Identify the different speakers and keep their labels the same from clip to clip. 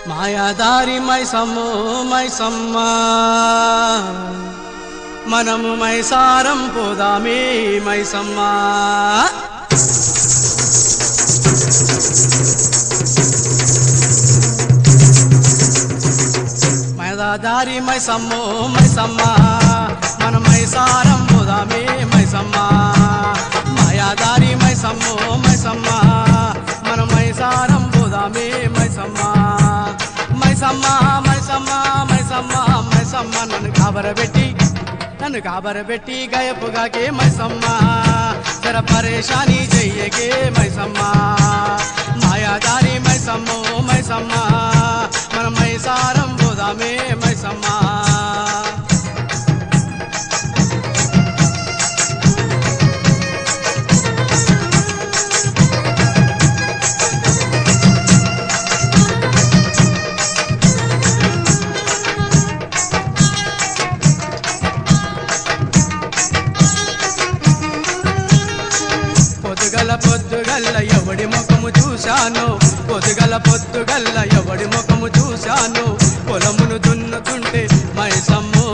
Speaker 1: మాయాదారి మైసమ్మో మైసమ్మ మనము మైసారం పోదామే మైసమ్మ మాయాదారి మైసమ్మో మైసమ్మ మనం మైసారం పోదామే మైసమ్మ మాయాదారి మైసమ్మో మైసమ్మ మనం మైసారం పోదామే మైసమ్మ మైసమ్మ మైసమ్మ మైసమ్మ మైసమ్మ నన్ను కాబరబెట్టి గయపుగాకే మైసమ్మ జర పరేషాని చెయ్యకే మైసమ్మ మాయాదారి మైసమ్మో మైసమ్మ మనం మైసారం పోదామే మైసమ్మ పొద్దుగల్ల ఎవడి ముఖము చూశాను పొద్దుగల్ల ఎవడి ముఖము చూశాను పొలమును దున్నుతుంటే మైసమ్మో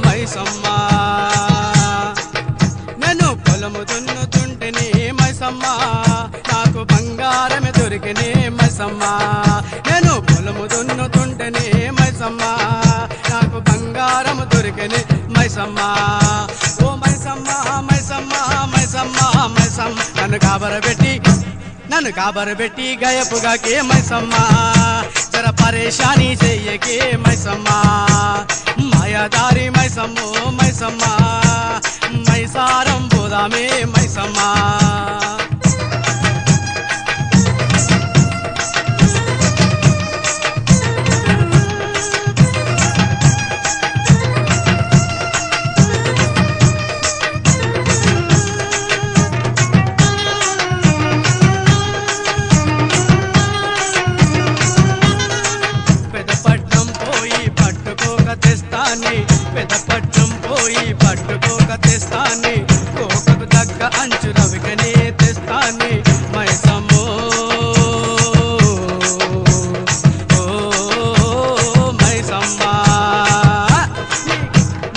Speaker 1: మైసమ్మ నేను పొలము దున్నుతుంటేనే మైసమ్మ నాకు బంగారమే దొరికినే మైసమ్మ నేను పొలము దున్నుతుంటేనే మైసమ్మ నాకు బంగారము దొరికినే మైసమ్మ ఓ మైసమ్మ మైసమ్మ మైసమ్మ మైసమ్మ నన్ను కాబరబెట్టి గయపుగాకే మైసమ్మ జర పరేషాని చెయ్యకే మైసమ్మ మాయాదారి మైసమ్మో మైసమ్మ మైసారం పోదామే మైసమ్మ పెదపట్నం పోయి పట్టుకోక తెస్తాని కోకకు తగ్గ అంచు రవికనే తెస్తాని మైసమ్మో మైసమ్మ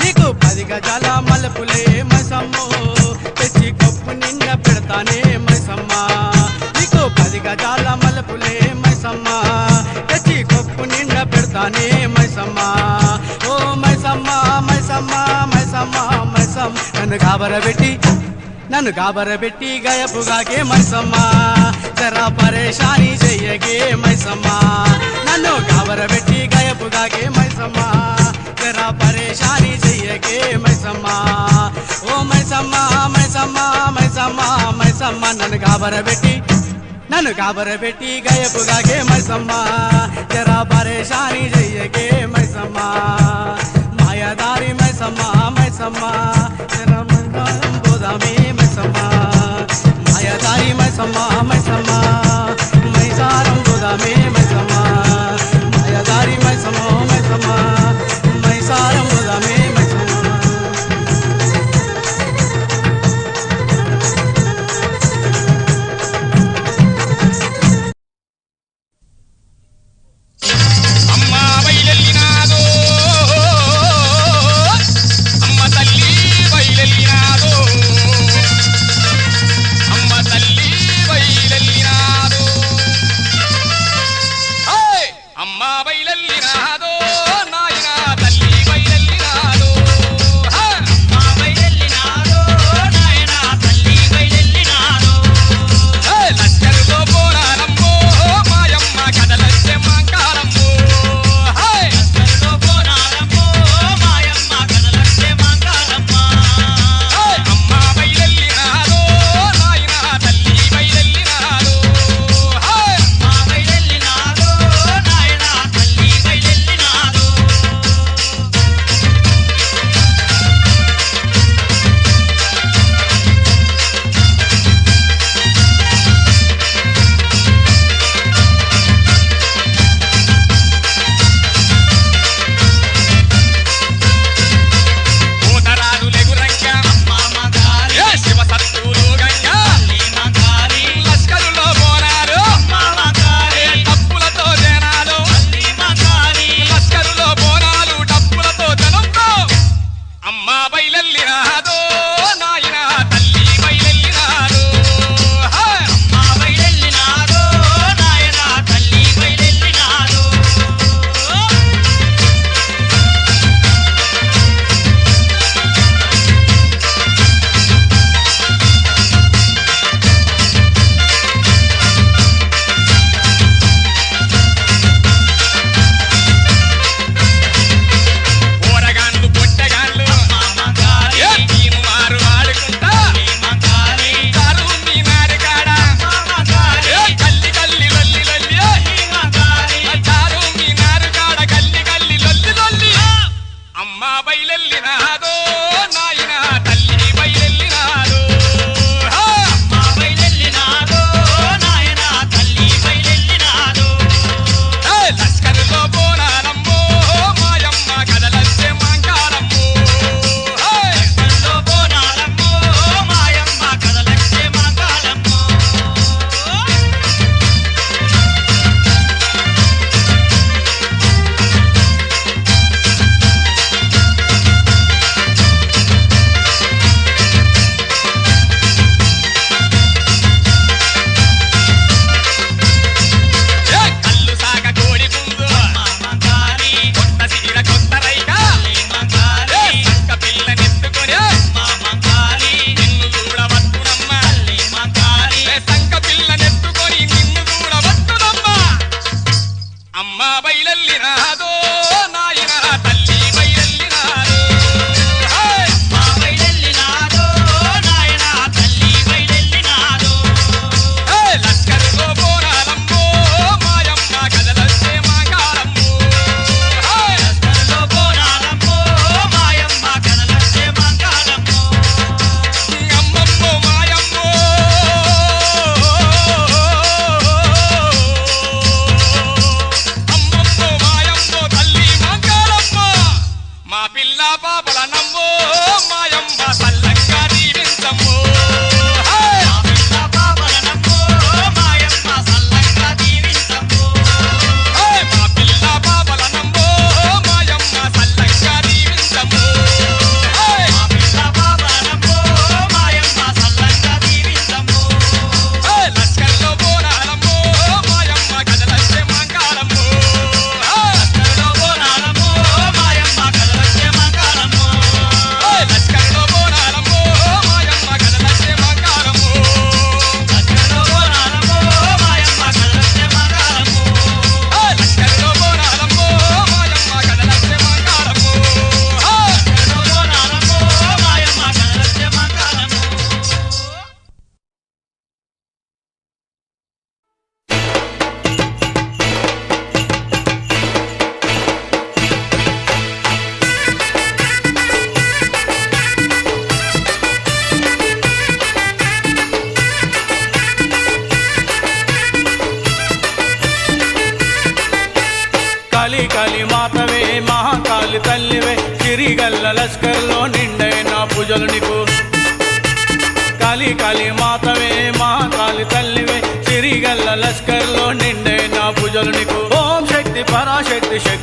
Speaker 1: నీకు 10 గజాల మలుపులే మైసమ్మో తెచ్చి కప్పు నిండా పెడతానే మైసమ్మ నీకు 10 గజాల మలుపులే మైసమ్మ తెచ్చి కప్పు నిండా పెడతానే మైసమ్మ ఓ మైసమ్మ మైసమ్మ మైసమ్మ మైసమ్మ నన్ను కాబరబెట్టి గయపుగాకే మైసమ్మ జరా పరేషాని చెయ్యకే మైసమ్మ నన్ను కాబరబెట్టి గయపుగాకే మైసమ్మ జరా పరేషాని చెయ్యకే మైసమ్మ ఓ మైసమ్మ మైసమ్మ మైసమ్మ మైసమ్మ నన్ను కాబరబెట్టి గయపుగాకే మైసమ్మ జరా పరేషాని చెయ్యకే మైసమ్మ మాయాదారి మైసమ్మ మైసమ్మ జరా మైసారం పోదామే మైసమ్మ మాయాదారి మైసమ్మ మైసమ్మ మైసారం పోదామే మైసమ్మ మాయాదారి మైసమ్మ మైసమ్మ మైసారం పోదామే మైసమ్మ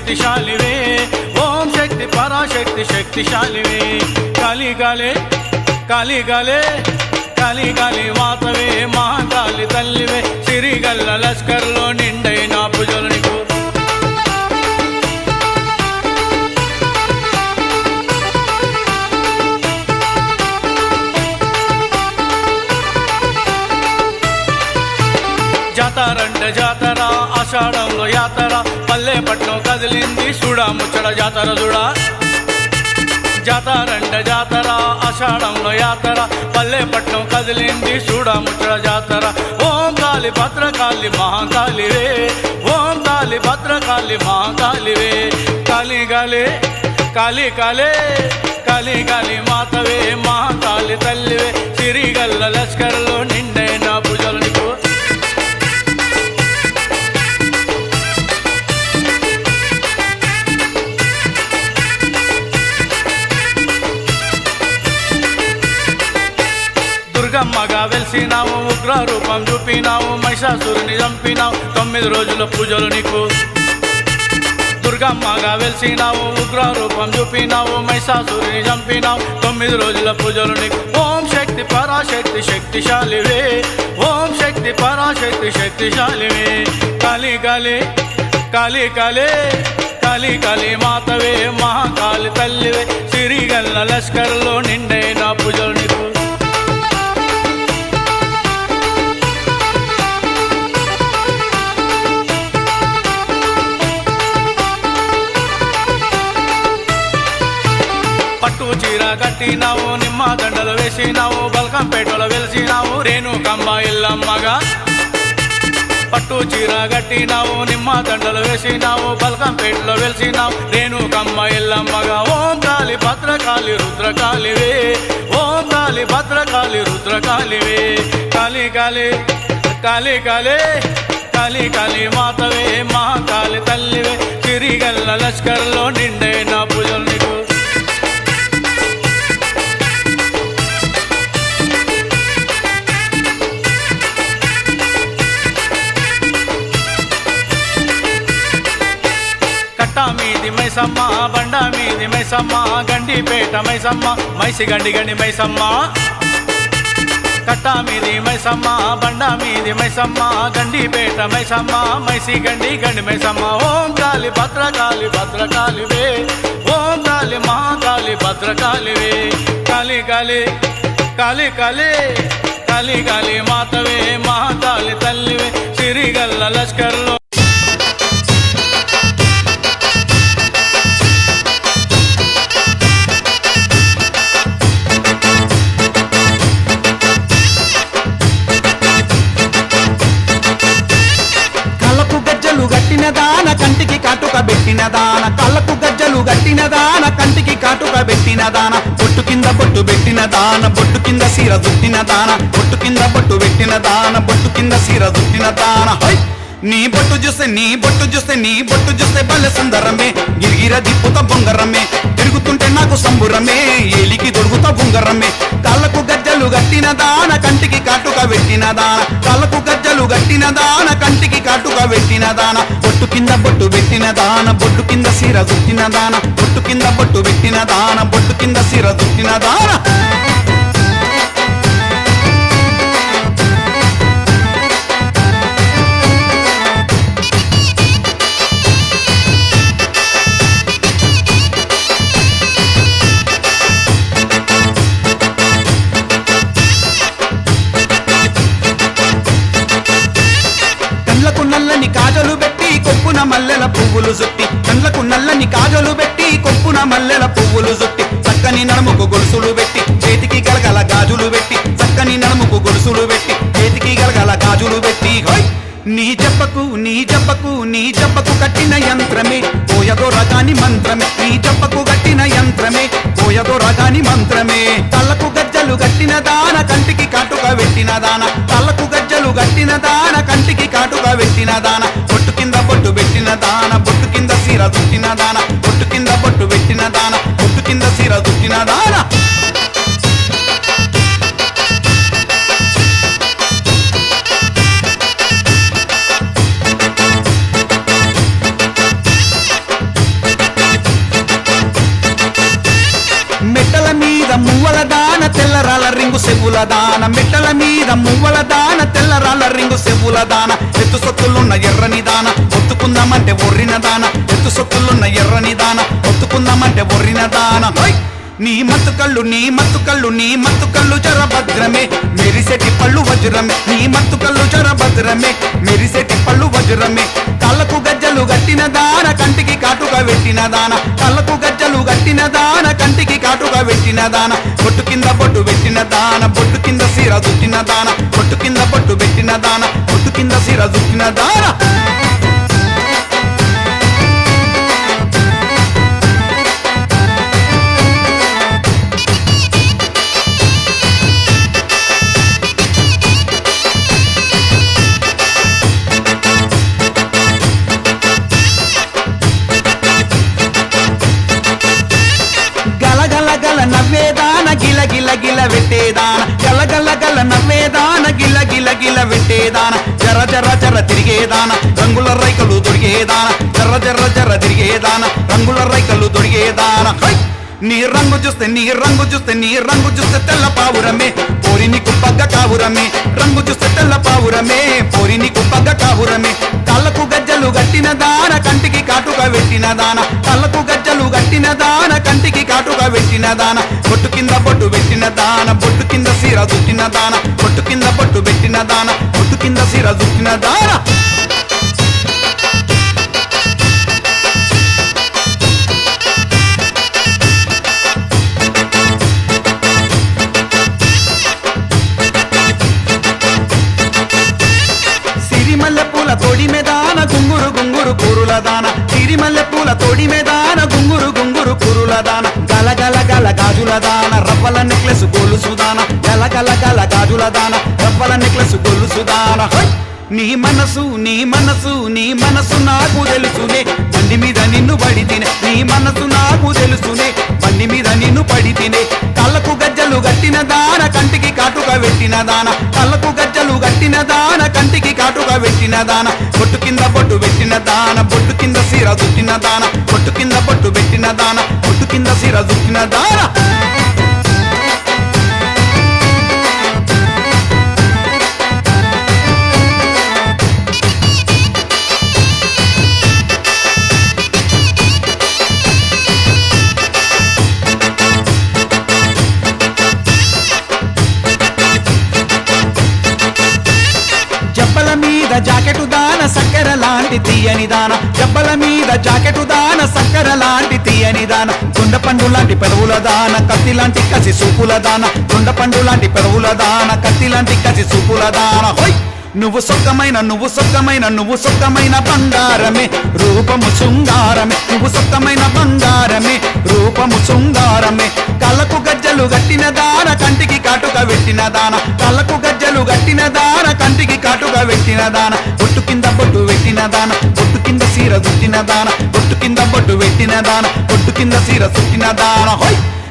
Speaker 1: శక్తిశాలివే ఓం శక్తి పరాశక్తి శక్తిశాలివే కాళీ కాళే కాళీ కాళే కాళీ కాళీ మాతవే మహాకాళి తల్లివే సిరిగల్ల లష్కర్లో నిండైన పూజలు నీకు జాతరంటే జాతర ఆషాఢంలో యాతర పల్లెపట్నం కదిలింది చూడా ముచ్చడ జాతర చూడా జాతరంటే జాతర ఆషాఢంలో యాతర పల్లెపట్నం కదిలింది చూడా ముచ్చడ జాతర ఓం కాళి భద్రకాళి మహాకాళివే ఓం కాళి భద్రకాళి మహాకాళివే కాళీ కాళే కాళీ కాళే కాళీ కాళీ మాతవే మహాకాళి తల్లివే సిరిగల్ల లష్కర్లో నిండైన పూజలు నీకు దుర్గమ్మగా వెలిసినావు ఉగ్ర రూపం చూపినావు మహిషాసురుని చంపినావు 9 రోజుల పూజలు నీకు దుర్గమ్మగా వెలిసినావు ఉగ్ర రూపం చూపినావు మహిషాసురుని చంపినావు 9 రోజుల పూజలు నీకు ఓం శక్తి పరాశక్తి శక్తిశాలివే ఓం శక్తి పరాశక్తి శక్తిశాలివే కాళీ కాళే కాళీ కాళే కాళీ కాళీ మాతవే మహాకాళి తల్లివే సిరిగల్ల లష్కర్లో నిండైన పూజలు నీకు పట్టు చీర కట్టినావు నిమ్మ దండలు వేసినావు బల్కంపేటలో వెలిసినావు రేణుకమ్మ ఎల్లమ్మగా పట్టు చీర కట్టినావు నిమ్మ దండలు వేసినావు బల్కంపేటలో వెలిసినావు రేణుకమ్మ ఎల్లమ్మగా ఓం కాళి భద్రకాళి రుద్రకాళివే ఓం కాళి భద్రకాళి రుద్రకాళివే కాళీ కాళే కాళీ కాళే కాళీ కాళీ మాతవే మహాకాళి తల్లివే సిరిగల్ల లష్కర్లో నిండైన పూజలు నీకు మీది మైసమ్మ బండ మీది మైసమ్మ గండిపేట మైసమ్మ మైసి గండి గండి మైసమ్మ కట్ట మీది మైసమ్మ బండ మీది మైసమ్మ గండిపేట మైసమ్మ మైసి గండి గండి మైసమ్మ ఓం కాళి భద్రకాళి భద్రకాళివే ఓం కాళి మహాకాళి భద్రకాళివే కాళీ కాళే కాళీ కాళే కాళీ కాళీ మాతవే మహాకాళి తల్లివే సిరిగల్ల లష్కర్లో
Speaker 2: దాన కంటికి కాటుక పెట్టిన దాన కళ్ళకు గజ్జలు గట్టిన దాన కంటికి కాటుక పెట్టిన దాన బొట్టు కింద బొట్టు పెట్టిన దాన బొట్టు కింద సీర దుట్టిన దాన బొట్టు కింద బొట్టు పెట్టిన దాన బొట్టు కింద సీర దుట్టిన దాన నీ బొట్టు చూస్తే నీ బొట్టు చూస్తే నీ బొట్టు చూస్తే బల్లె సుందరమే గిరిగిర దిప్పుత బొంగరమే తిరుగుతుంటే నాకు సంబురమే ఏలికి దొరుకుతా బొంగరమే కళ్ళకు గజ్జలు గట్టిన దాన కంటికి కాటుక పెట్టిన దాన కళ్ళకు గజ్జలు గట్టిన దాన కంటికి కాటుక పెట్టిన దాన బొట్టు కింద బొట్టు పెట్టిన దాన బొట్టు కింద సీర దుట్టిన దాన బొట్టు కింద బొట్టు పెట్టిన దాన బొట్టు కింద సీర దుట్టిన దాన నల్లని కాజలు పెట్టి కొప్పున మల్లెల పువ్వులు జుట్టి కండ్లకు నల్లని కాజలు పెట్టి కొప్పున మల్లెల పువ్వులు జుట్టి చక్కని నడుముకు గొలుసులు పెట్టి చేతికి గలగల గాజులు పెట్టి చక్కని నడుముకు గొలుసులు పెట్టి చేతికి గలగల గాజులు పెట్టి నీ జబ్బకు నీ జబ్బకు నీ జబ్బకు కట్టిన యంత్రమే పోయదో రగాని మంత్రమే నీ జబ్బకు కట్టిన యంత్రమే పోయదో రగాని మంత్రమే తలకు గజ్జలు గట్టిన దాన కంటికి కాటుక పెట్టిన దాన తలకు గజ్జలు గట్టిన దాన కంటికి కాటుక పెట్టిన దాన బొట్టు కింద బొట్టు పెట్టిన దాన బొట్టు కింద సీర దుట్టిన దాన బొట్టు కింద బొట్టు పెట్టిన దాన బొట్టు కింద సీర దుట్టిన దాన పువ్వుల దాన మెట్టల మీద మువ్వల దాన తెల్లరాళ్ళ రింగు సెవ్వుల దాన ఎత్తు సొత్తులున్న ఎర్రని దాన ఒత్తుకుందామంటే ఒర్రిన దాన ఎత్తు సొత్తులున్న ఎర్రని దాన ఒత్తుకుందామంటే ఒర్రిన దాన నీ మత్తు కళ్ళు నీ మత్తు కళ్ళు నీ మత్తు కళ్ళు జరభద్రమే మెరిసెటి పళ్ళు వజ్రమే నీ మత్తు కళ్ళు జరభద్రమే మెరిసెటి పళ్ళు వజ్రమే కళ్ళకు గజ్జలు గట్టిన దాన కంటికి కాటుగా పెట్టిన దాన కళ్ళకు గజ్జలు గట్టిన దాన కంటికి కాటుగా పెట్టిన దాన బొట్టు కింద బొట్టు పెట్టిన దాన బొట్టు కింద సీర దుట్టిన దాన బొట్టు కింద బొట్టు పెట్టిన దాన బొట్టు కింద సీర దుట్టిన దాన నవ్వేదాన గిల గిల గిల వెట్టేదాన గల గల గల నవ్వేదాన గిల గిల గిల వెట్టేదాన జర జర జర తిరిగేదాన రంగుల రైకలు దొరికేదాన జర జర జర తిరిగేదాన రంగుల రైకలు దొరికేదాన నీ రంగు చూస్తే నీ రంగు చూస్తే నీ రంగు చూస్తే తెల్ల పావురమే పోరి నీకు పగ్గ కావురమే రంగు చూస్తే తెల్ల పావురమే పోరి నీకు పగ్గ కావురమే కళ్ళకు గజ్జలు గట్టిన దాన కంటికి కాటుగా పెట్టిన దాన కళ్ళకు గజ్జలు గట్టిన దాన కంటికి కాటుగా పెట్టిన దాన బొట్టు కింద బొట్టు పెట్టిన దాన బొట్టు కింద సీర దుట్టిన దాన బొట్టు కింద బొట్టు పెట్టిన దాన బొట్టు కింద సీర దుట్టిన దాన పూల తోడి మేదాన గుంగురు గుంగురు కూరుల దాన సిరిమల్లె పూల తోడి మేదాన గుంగురు గుంగురు కూరుల దాన గల గల గల గాజుల దాన రవ్వల నెక్లెస్ గొలుసు దాన గల గల గల గాజుల దాన రవ్వల నెక్లెస్ గొలుసు దాన నీ మనసు నీ మనసు నీ మనసు నాకు తెలుసునే బండి మీద నిన్ను పడి తినే నీ మనసు నాకు తెలుసునే బండి మీద నిన్ను పడి తినే కళ్ళకు గజ్జలు గట్టిన దాన కంటికి కాటుగా పెట్టిన దాన కళ్ళకు గజ్జలు గట్టిన దాన కంటికి కాటుగా పెట్టిన దాన బొట్టు కింద బొట్టు పెట్టిన దాన బొట్టు కింద సీర దుట్టిన దాన బొట్టు కింద బొట్టు పెట్టిన దాన బొట్టు కింద సీర దుట్టిన దాన జాకెటు దాన సక్కర లాంటి తీయని దాన జబ్బల మీద జాకెటు దాన సక్కర లాంటి తీయని దాన గుండెపండు లాంటి పెరువుల దాన కత్తి లాంటి కసి సూపుల దాన గుండెపండు లాంటి పెరువుల దాన కత్తి లాంటి కసి సూపుల దాన నువ్వు సొక్కమైన నువ్వు సొక్కమైన నువ్వు సొక్కమైన బంగారమే రూపము శృంగారమే నువ్వు సొక్కమైన బంగారమే రూపము శృంగారమే కళ్ళకు గజ్జలు గట్టిన దాన కంటికి కాటుగా పెట్టిన దాన కళ్ళకు గజ్జలు గట్టిన దాన కంటికి కాటుగా పెట్టిన దాన బొట్టు కింద బొట్టు పెట్టిన దాన బొట్టు కింద సీర దుట్టిన దాన బొట్టు కింద బొట్టు పెట్టిన దాన బొట్టు కింద సీర దుట్టిన దాన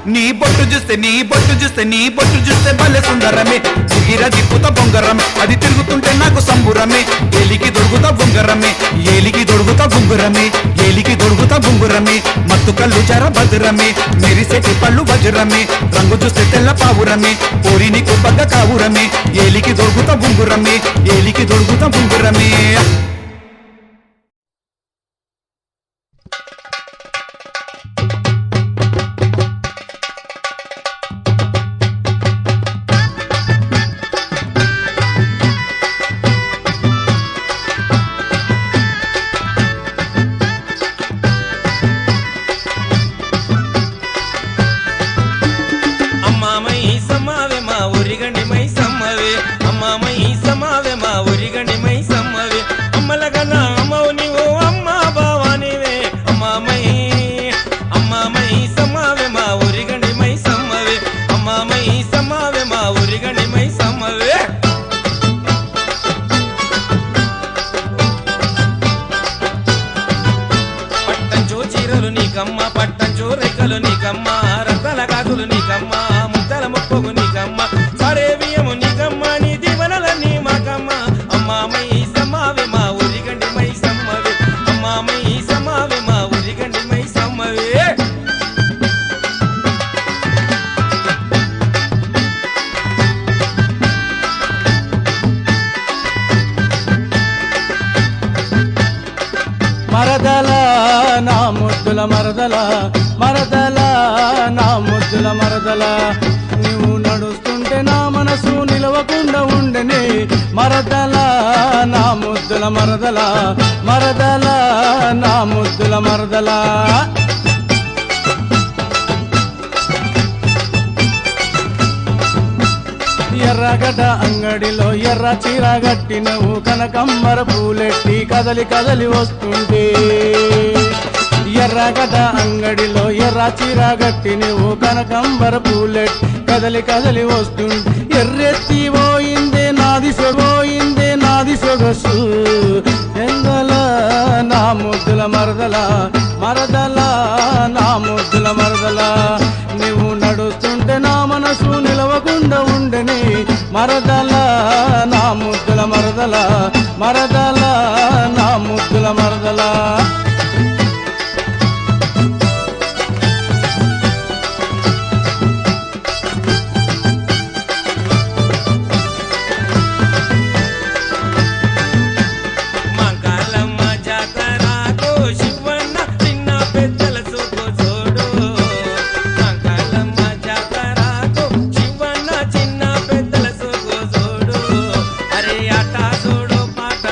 Speaker 2: నీ బొట్టు చూస్తే నీ బొట్టు చూస్తే నీ బొట్టు చూస్తే భలే సుందరమే తిరిగిర దిప్పుత బొంగరమే అది తిరుగుతుంటే నాకు సంబురమే ఏలికి దొడుగుతా బొంగరమే ఏలికి దొడుగుతా బొంగురమే ఏలికి దొడుగుతా బొంగురమే మత్తు కళ్ళు జర భద్రమే మెరిసెటి పళ్ళు వజ్రమే రంగు చూస్తే తెల్ల పావురమే పోరి నీకు బగ్గ కావురమే ఏలికి దొడుగుతా బొంగురమే ఏలికి దొడుగుతా బొంగురమే
Speaker 1: మరదల నా ముద్దుల మరదల మరదల నా ముద్దుల మరదల నువ్వు నడుస్తుంటే నా మనసు నిలవకుండా ఉండనే మరదల నా ముద్దుల మరదల మరదల నా ముద్దుల మరదల ఎర్రగడ్డ అంగడిలో ఎర్ర చీర గట్టి నువ్వు కనకంబర పూలెట్టి కదలి కదలి వస్తుంటే ఎర్రగడ్డ అంగడిలో ఎర్ర చీర గట్టి నువ్వు కనకంబర పూలెట్టి కదలి కదలి వస్తుంటే ఎర్రెత్తి పోయిందే నాది సొగసు ఎంగల నా ముద్దుల మరదల మరదల నా ముద్దుల మరదల నువ్వు నడుస్తుంటే నా మనసు నిలవకుండా ఉండని మరదల నా ముద్దుల మరదల మరదల నా ముద్దుల మరదల
Speaker 3: ఆట చూడు పాట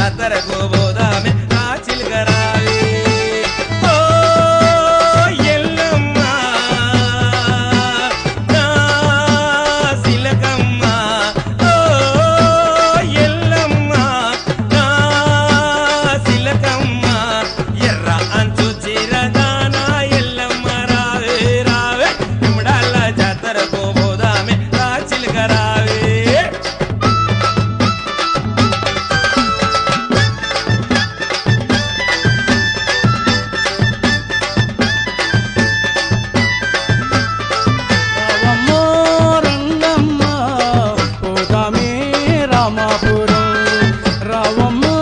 Speaker 3: జాతరకు పోదామే నా చిలుకరావే ఓ ఎల్లమ్మ నా శిలకమ్మ ఓ ఎల్లమ్మ నా శిలకమ్మ ఎర్ర అంచు చీరదాన ఎల్లమ్మ రావే రావే నిమిడాల జాతరకు పోదామే నా చిలుకరావే
Speaker 1: రావమ్మో రంగమ్మ పోదామే రామాపురం రావమ్మో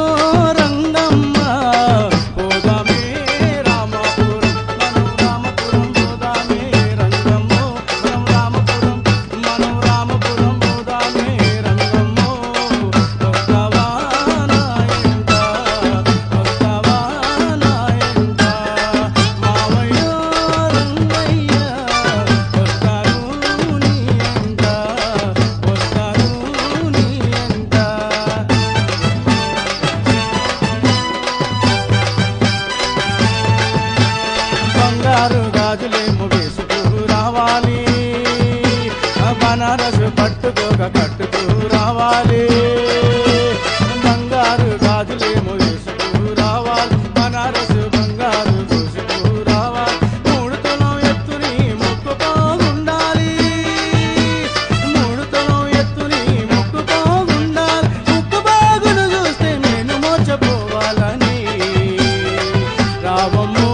Speaker 1: రంగమ్మ పోదామే రామాపురం మనం రామపురం పోదామే రంగమ్మో మనం రామపురం పోదామే రంగమ్మో వస్తావా నాయంట మావయ్య రంగయ్య వస్తాను నీ ఎంట బంగారు గాజులేమో వేసుకు రావాలి బనారసు పట్టుకోక కట్టుకు రావాలి బంగారు గాజులేమో వేసుకు రావాలి బనారసు బంగారు చూసుకు రావాలి మూడు తులం ఎత్తుని మొక్కుకోగుండాలి మూడు తులం ఎత్తుని మొక్కుకోగుండాలి ముక్కు బాగును చూస్తే నేను మోచపోవాలని రావమ్మో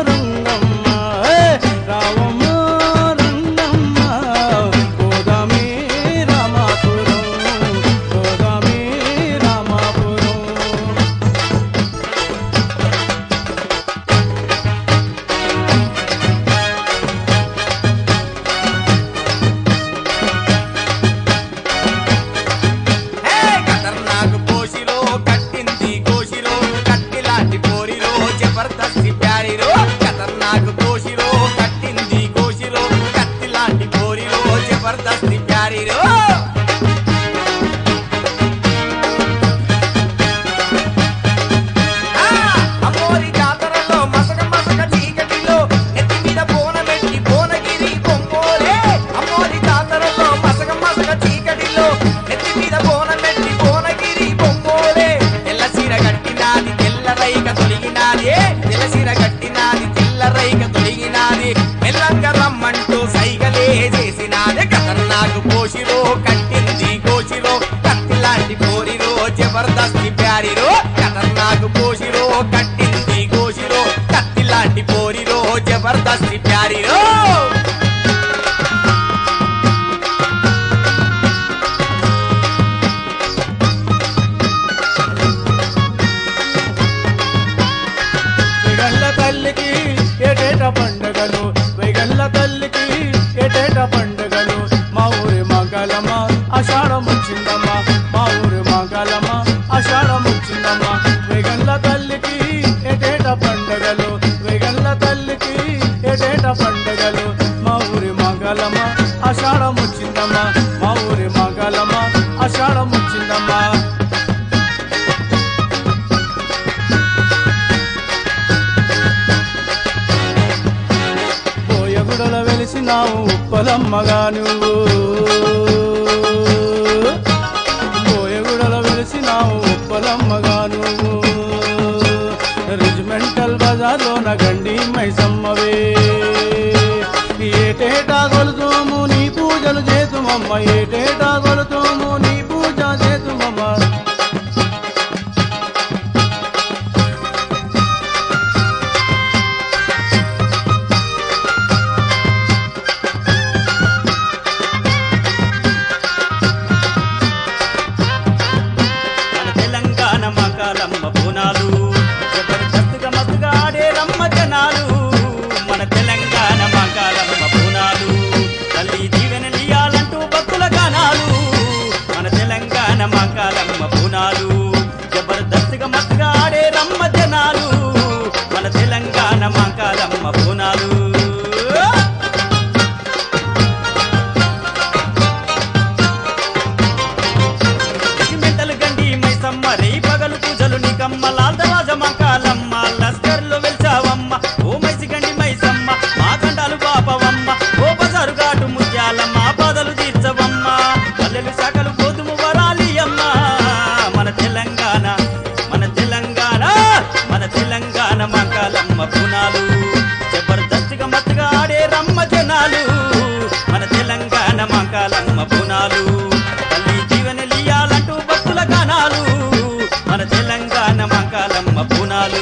Speaker 1: రంగమ్మ రావమ్మో రంగమ్మ పోదామే రామాపురం
Speaker 3: హే ఖతర్నాక్ పోషిరో కట్టింది గోషిరో కత్తిలాంటి పోరిరో జబర్దస్తి ప్యారిరో ఖతర్నాక్ పోషిరో కట్టింది గోషిరో కత్తిలాంటి పోరిరో జబర్దస్తి ప్యారిరో అమోరి జాతరలో మసక మసక చీకటిలో ఎత్తి మీద బోనమెట్టి బోనగిరి బొమ్మోలే అమోరి జాతరలో మసక మసక చీకటిలో ఎత్తి మీద బోనమెట్టి బోనగిరి బొమ్మోలే తెల్ల చీర కట్టినాది తెల్ల రైక తొలిగినాది తెల్ల చీర కట్టినాది తెల్ల రైక తొలిగినాది మెల్లంగా రమ్మంటూ సైగలే చేసినాది ఖతర్నాక్ పోషిరో కట్టింది గోషిరో కత్తిలాంటి పోరిరో జబర్దస్తి ప్యారిరో ఖతర్నాక్ పోషిరో కట్టింది గోషిరో కత్తిలాంటి పోరిరో జబర్దస్తి ప్యారిరో
Speaker 1: వెగల్ల తల్లికి ఏటేట పండుగలు వెగల్ల తల్లికి ఏటేట పండుగలు మా ఊరి మంగళమ్మ ఆషాఢం వచ్చిందమ్మా మా ఊరి మంగళమ్మ ఆషాఢం వచ్చిందమ్మా వెగల్ల తల్లికి ఏటేట పండుగలు వెగల్ల తల్లికి ఏటేట పండుగలు మా ఊరి మంగళమ్మ ఆషాఢం వచ్చిందమ్మా మా ఊరి మంగళమ్మ ఆషాఢం వచ్చిందమ్మా బోయగుడల వెలిసినావు ఉప్పలమ్మగా నువ్వు బోయగుడల వెలిసినావు ఉప్పలమ్మగా నువ్వు రెజిమెంటల్ బజార్లోన గండి మైసమ్మవే ఏటేటా కొలుతోము నీ పూజలు చేతుమమ్మ ఏటేటా కొలుతోము నీ పూజ చేతుమమ్మ
Speaker 3: మన తెలంగాణ మకాలమ్మ బోనాలు జబర్దస్త్గా మస్తుగా ఆడే రమ్మ జనాలు మన తెలంగాణ మకాలమ్మ బోనాలు తల్లి దీవెనలియాలంటూ భక్తుల గానాలు మన తెలంగాణ మకాలమ్మ బోనాలు జబర్దస్త్గా మస్తుగా ఆడే రమ్మ జనాలు మన తెలంగాణ మకాలమ్మ బోనాలు మెంటల్ గండి మైసమ్మ రే పగలు పూజలు దుర్గమ్మ లాల్దరాజ మంకాలమ్మ లస్కర్లు వెల్చావమ్మ ఓ మైసిగండి మైసమ్మ మా గండాలు పాపవమ్మ ఓ బజారు ఘాటు ముత్యాలమ్మ బాధలు తీర్చవమ్మ పల్లెలు శాఖలు గోధుమ వరాలి అమ్మ మన తెలంగాణ మన తెలంగాణ మన తెలంగాణ మంకాలమ్మ పునాలు జబర్దస్తిగా మత్తుగా ఆడే రమ్మ జనాలు మన తెలంగాణ మంకాలమ్మ పునాలు తల్లి జీవనలియాలంటూ భక్తుల గానాలు మన తెలంగాణ మంకాలమ్మ పునాలు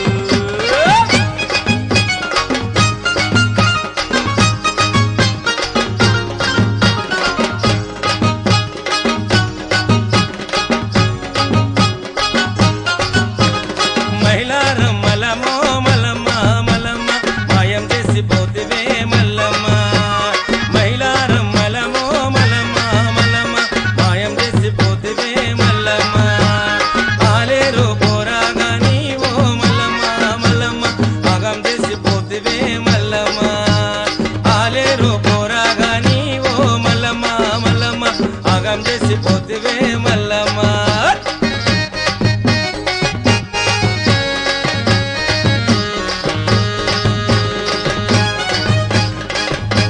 Speaker 4: చేసిపోతివే మల్లమ్మా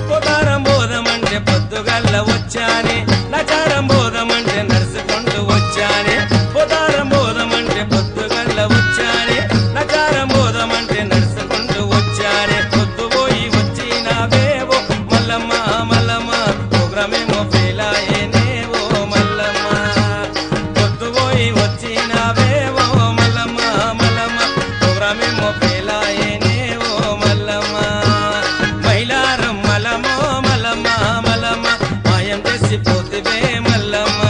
Speaker 4: పొదారం బోధమంటే పొద్దుగల్ల వచ్చానే నచారం బోధమంటే నడుచుకుంటూ వచ్చానే పొదారం బోధమంటే పొద్దుగల్ల వచ్చానే నచారం బోధమంటే నడుచుకుంటూ వచ్చానే పొద్దు పోయి వచ్చినావేవో మల్లమ్మ మల్లమ్మ ప్రోగ్రామేమో ఫెయిల్ అయ్యేనేవో మల్లమ్మ పొద్దు పోయి వచ్చినావేవో మల్లమ్మ మల్లమ్మ ప్రోగ్రామేమో ఫెయిల్ అయ్యేనేవో మల్లమ్మ మైలారం మలమో మలమ్మ మలమ్మ మాయం చేసిపోతివే మల్లమ్మ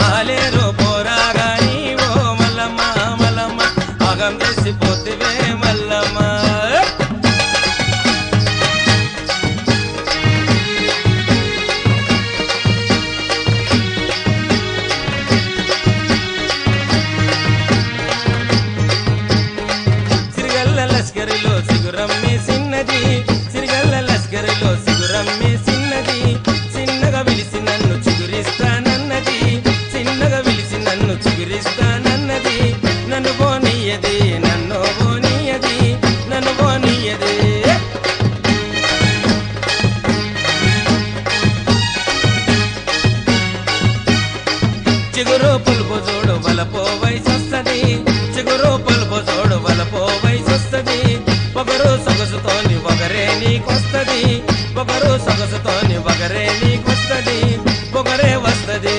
Speaker 4: ఆలేరు పోరాగాని ఓ మల్లమ్మ మలమ్మ ఆగం చేసిపోతివే మల్లమ్మ సిరిగల్ల లస్కరిలో సిగురమ్మే సిన్నది సిరిగల్ల లస్కరిలో సిగురమ్మే సిన్నది చిన్నగా విలిసి నన్ను చిగురిస్తానన్నది చిన్నగా విలిసి నన్ను చిగురిస్తానన్నది నన్ను పోనీయది నన్ను పోనీయది నన్ను పోనీయది చిగురు పులుపు చూడు వలపో వయసొస్తది చిగురు పులుపు చూడు వలపో వయసొస్తది ఒకరు సొగసుతోని ఒకరే నీకొస్తది ఒకరు సొగసుతోని ఒకరే నీకొస్తది ఒకరే వస్తది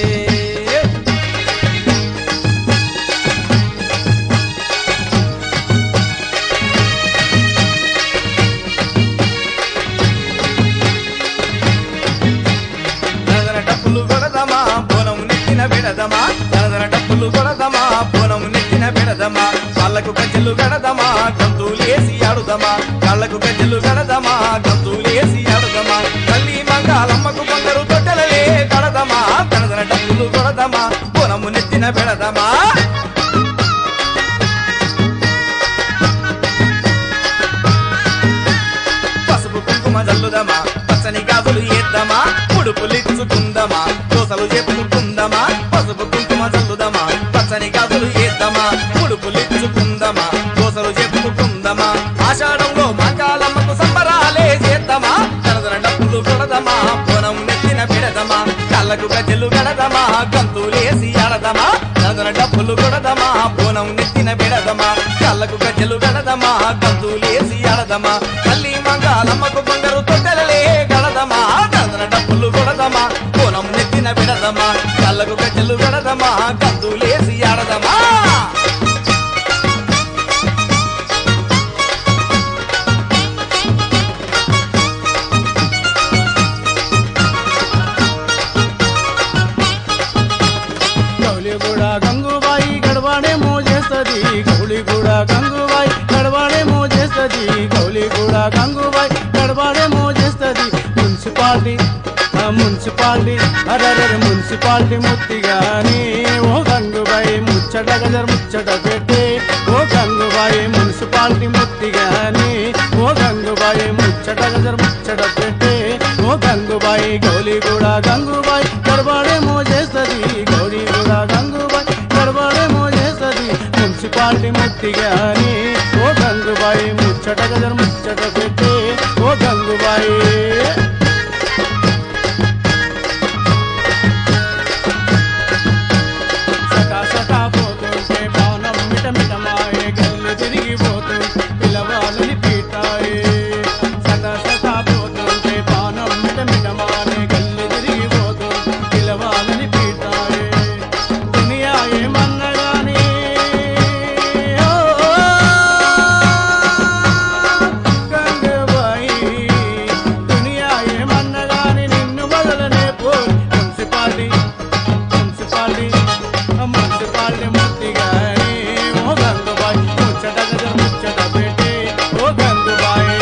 Speaker 2: దనదన డప్పులు కొడదమా బోనం నెత్తిన బెడదమా దనదన డప్పులు కొడదమా బోనం నెత్తిన బెడదమా కాళ్ళకు గజ్జలు గడదమా గంతులేసి ఆడుదమా కాళ్ళకు గజ్జలు గడదమా గంతులేసి ఆడుదమా తల్లి మంగాలమ్మకు బంగారు తొట్టెలలే కడదమా దనదన డప్పులు కొడదమా బోనము నెత్తిన బెడదమా పసుపు కుంకుమ జల్లుదమా పచ్చని గాజులు ఏద్దామా ముడుపులిచ్చుకుందమా దోసలు చెప్పుకుందమా పసుపు కుంకుమ జల్లుదమా పచ్చని గాజులు ఏద్దామా ముడుపులిచ్చుకుందమా దోసలు చెప్పుకుందమా ఆషాఢంలో మంకాలమ్మకు సంబరాలే చేద్దామా దనదన డప్పులు కొడదమా బోనం నెత్తిన పెడదమా కళ్ళకు గజ్జలు గడదమా గంతులేసి ఆడదమా దనదన డప్పులు కొడదమా బోనం నెత్తిన పెడదమా కళ్ళకు గజ్జలు గడదమా గంతులేసి ఆడదమా తల్లి మంగాలమ్మకు బంగారు తొట్టెలలే గడదమా దనదన డప్పులు కొడదమా బోనం నెత్తిన పెడదమా కళ్ళకు గజ్జలు గడదమా గంతులేసి ఆడదమా
Speaker 1: గౌలిగూడ గంగుబాయి గడవాడేమో చేస్తది గౌలిగూడ గంగుబాయి గడవాడేమో చేస్తది గౌలిగూడ గంగుబాయి గడవాడేమో చేస్తది మున్సిపాలిటీ అరరర మున్సిపాలిటీ ముత్తిగాని ఓ గంగుబాయి ముచ్చట గజర్ ముచ్చట పెట్టే ఓ గంగుబాయి మున్సిపాలిటీ ముత్తిగాని ఓ గంగుబాయి ముచ్చట గజర్ ముచ్చట పెట్టే ఓ గంగుబాయి గౌలిగూడ గంగుబాయి గడవాడేమో చేస్తది గౌలిగూడ గంగుబాయి గడవాడేమో చేస్తది మున్సిపాలిటీ ముత్తిగాని ఓ గంగుబాయి ముచ్చట గజర ముచ్చట పెట్టే ఓ గంగుబాయి సటా సటా పోతుంటే పానం మిటమిటమాయే గల్లి తిరిగిపోతుంటే పిలవాలని పీటాయే సటా సటా పోతుంటే పానం మిటమిటమాయే గల్లి తిరిగిపోతుంటే పిలవాలని పీటాయే దునియా ఏమన్నగాని గంగబాయి దునియా ఏమన్నగాని నిన్ను వదలనే పోయి మున్సిపాలిటీ ముత్తిగాని ఓ గంగుబాయి ముచ్చట గజ ముచ్చట పెట్టి ఓ గంగుబాయి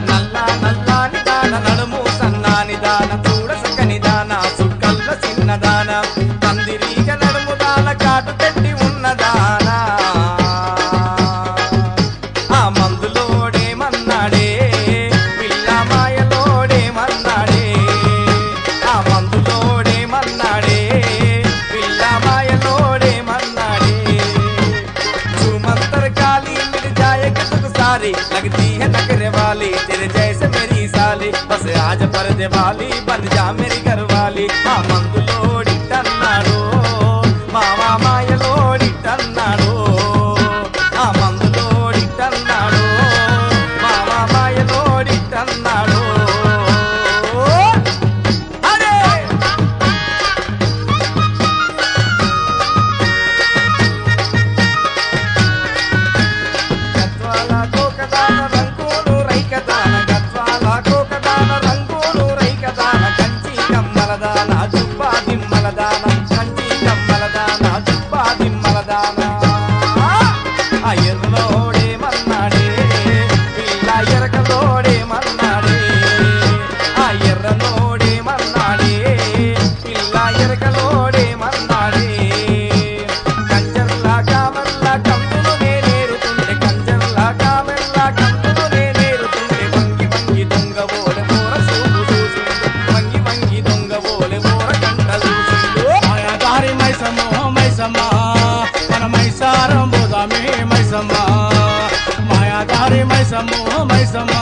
Speaker 4: నల్లా నల్లాని దాన నడుము సన్నాని దాన చూడ సక్కని దాన సుక్కల్ల చిన్నదాన కందిరీగ నడుము దాన కాటు పెట్టి ఉన్నదానా ఆ మందులోడేమన్నాడే పిల్ల మాయలోడేమన్నాడే ఆ మందులోడేమన్నాడే పిల్ల మాయలోడేమన్నాడే सुमंतर काली मिल जाए किसक सारी लगती है नखरे वाली तेरे जैसे मेरी साली बस आज पर्दे वाली बन जा मेरी घर वाली आ मंदुलोड़ी टन्नाडो मामा मायलोड़ी टन्नाडो आ मंदुलोड़ी टन्नाडो मामा मायलोड़ी टन्नाडो अरे గద్వాల కోకదాన రంగులు రైకదాన గద్వాల కోకదాన రంగులు రైకదాన కంచి కమ్మలదాన జుబ్బా దిమ్మలదాన కంచి కమ్మలదాన జుబ్బా దిమ్మలదాన ఆ ఎర్రలోడే మన్నాడే పిల్ల ఎరకలోడే మన్నాడే ఆ ఎర్రలోడే మన్నాడే పిల్ల ఎరకలోడే మన్నాడే కంచర్లా కామర్లా కందులు నేనేరుతుంటే కంచర్లా కామెర్లా కందులు నేనేరుతుంటే వంగి వంగి దొంగ ఓలె మోర చూపు చూసిండు వంగి వంగి దొంగ ఓలె మోర కంట చూసిండు
Speaker 1: మాయాదారి మైసమ్మో మైసమ్మ మన మైసారం బోదామే మైసమ్మ మాయాదారి మైసమ్మో మైసమ్మ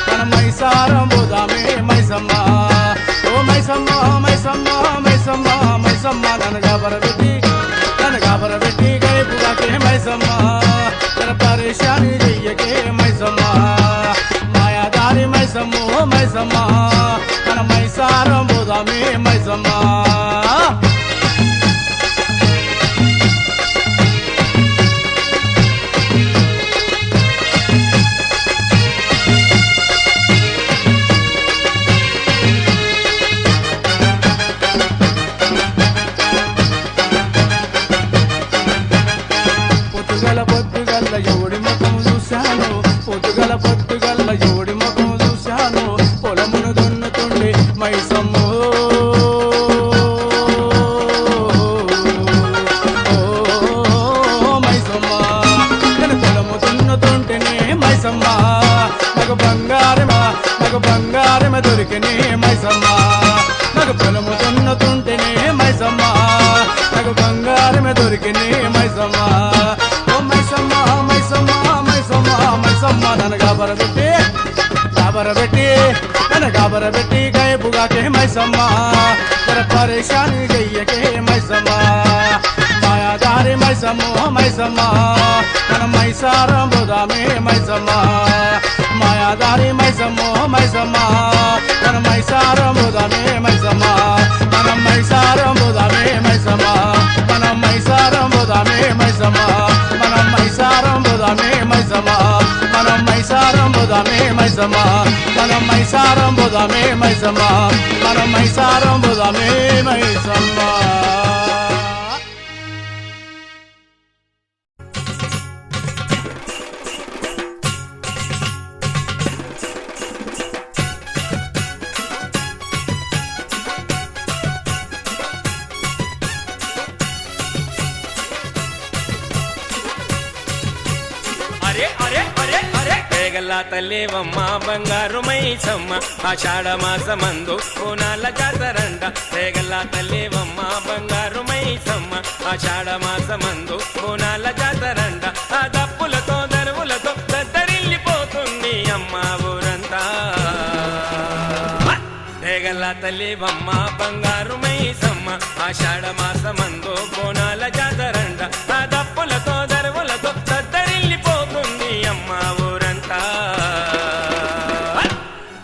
Speaker 1: మన మైసారం బోదామే మైసమ్మ ఓ మైసమ్మ మైసమ్మ మైసమ్మ మైసమ్మ నన్ను గాబరబెట్టి గైపుగాకే మైసమ్మ తన పరేషాని చెయ్యకే మైసమ్మ మాయాదారి మైసమ్మో మైసమ్మ మన మైసారం బోదామే మైసమ్మ పొద్దుగల ఎవడి ముఖం చూశాను పొద్దుగల ఎవడి ముఖం చూశాను పొలమును దున్నుతుండే మైసమ్మో మైసమ్మ నేను పొలము దున్నుతుంటేనే మైసమ్మ నాకు బంగారమ దొరికినే మైసమ్మ నాకు పొలము దున్నుతుంటేనే మైసమ్మ నాకు బంగారమ దొరికినే మైసమ్మ ఓ మైసమ్మ మైసమ్మ మైసమ్మ మైసమ్మ నన్ను గాబరబెట్టి నన్ను గాబరబెట్టి గైపుగాకే మైసమ్మ తన పరేషాని చెయ్యకే మైసమ్మ మాయాదారి మైసమ్మో మైసమ్మ మన మైసారం బోదామే మైసమ్మ మాయాదారి మైసమ్మో మైసమ్మ మన మైసారం బోదామే మైసమ్మ మన మైసారం బోదామే మైసమ్మ మన మైసారం బోదామే మైసమ్మ మన మైసారం బోదామే మైసమ్మ మన మైసారం బోదామే మైసమ్మ మన మైసారం బోదామే మైసమ్మ మన మైసారం బోదామే మైసమ్మ
Speaker 5: తేగల తల్లివమ్మ బంగారు మైసమ్మ ఆషాఢ మాసమందు బోనాల జాతరంట తేగల తల్లివమ్మ బంగారు మైసమ్మ ఆషాఢ మాసమందు బోనాల జాతరంట ఆ దప్పులతో దరువులతో దద్దరిల్లిపోతుంది అమ్మ ఊరంతా తేగల తల్లివమ్మ బంగారు మైసమ్మ ఆషాఢ మాసమందు బోనాల జాతరంట ఆ దప్పులతో దరువులతో దద్దరిల్లిపోతుంది అమ్మ ఊరంతా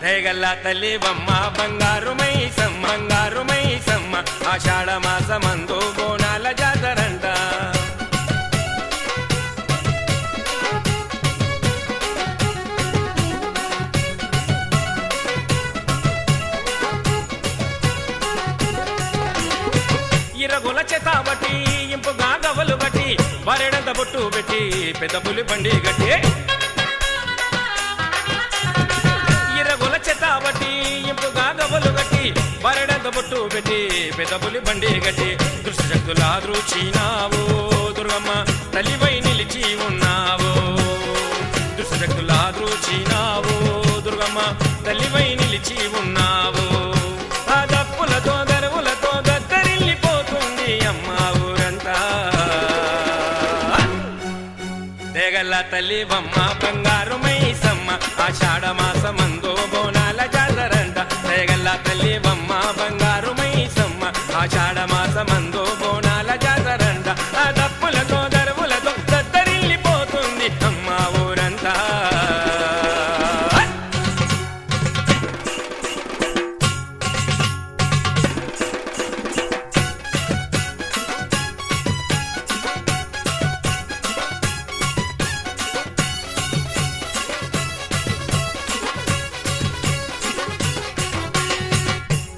Speaker 5: తేగల తల్లివమ్మ బంగారు మైసమ్మ బంగారు మైసమ్మ ఆషాఢ మాసమందు బోనాల జాతరంట ఇరగుల చేత బట్టి ఇంపుగా గవలు బట్టి వరెడంత బొట్టు పెట్టి పెద్ద పులి బండి గట్టి ఇరగుల చేత బట్టి ఇంపుగా గవలు గట్టి వరెడంత బొట్టు పెట్టి పెద్ద పులి బండి గట్టి దుష్టశక్తుల దృచినావు దుర్గమ్మ తల్లివై నిలిచి ఉన్నావు దుష్టశక్తుల దృచినావు దుర్గమ్మ తల్లివై నిలిచి ఉన్నావు ఆ దప్పులతో దరువులతో దద్దరిల్లిపోతుంది అమ్మ ఊరంతా తేగల తల్లివమ్మ బంగారు మైసమ్మ ఆషాఢ మాసమందు బోనాల జాతరంట తేగల తల్లివమ్మ బంగారు మైసమ్మ ఆషాఢ మాసమందు బోనాల జాతరంట ఆ దప్పులతో దరువులతో దద్దరిల్లిపోతుంది అమ్మ ఊరంతా